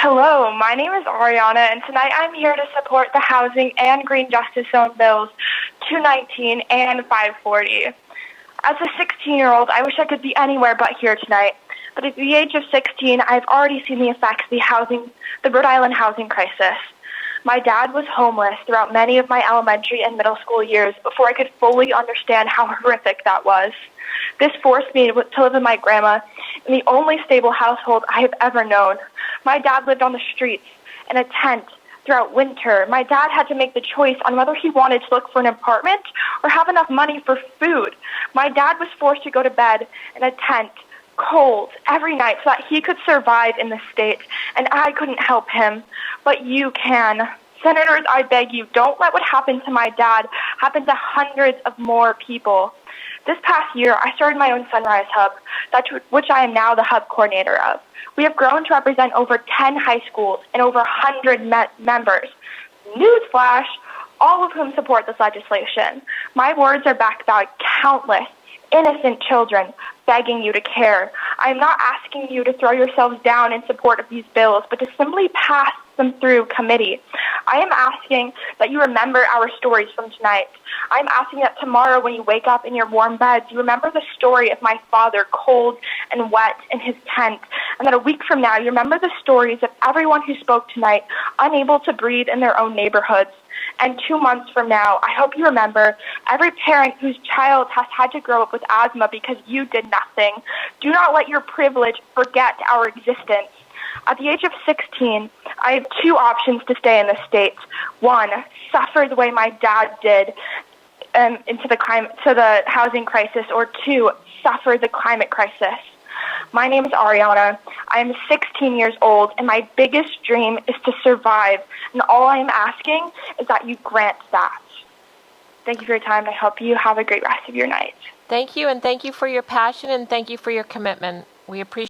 Hello, my name is Arianna, and tonight I'm here to support the Housing and Green Justice Zone Bills 219 and 540. As a 16-year-old, I wish I could be anywhere but here tonight. But at the age of 16, I've already seen the effects of the Rhode Island housing crisis. My dad was homeless throughout many of my elementary and middle school years before I could fully understand how horrific that was. This forced me to live with my grandma in the only stable household I have ever known. My dad lived on the streets in a tent throughout winter. My dad had to make the choice on whether he wanted to look for an apartment or have enough money for food. My dad was forced to go to bed in a tent, cold, every night so that he could survive in the state, and I couldn't help him. But you can. Senators, I beg you, don't let what happened to my dad happen to hundreds of more people. This past year, I started my own Sunrise Hub, which I am now the hub coordinator of. We have grown to represent over 10 high schools and over 100 members. Newsflash, all of whom support this legislation. My words are backed by countless innocent children begging you to care. I am not asking you to throw yourselves down in support of these bills, but to simply pass them through committee. I am asking that you remember our stories from tonight. I'm asking that tomorrow when you wake up in your warm beds, you remember the story of my father cold and wet in his tent, and that a week from now you remember the stories of everyone who spoke tonight unable to breathe in their own neighborhoods. And 2 months from now, I hope you remember every parent whose child has had to grow up with asthma because you did nothing. Do not let your privilege forget our existence. At the age of 16, I have two options to stay in the States. One, suffer the way my dad did to the housing crisis, or two, suffer the climate crisis. My name is Arianna. I am 16 years old, and my biggest dream is to survive, and all I am asking is that you grant that. Thank you for your time. I hope you have a great rest of your night. Thank you, and thank you for your passion, and thank you for your commitment. We appreciate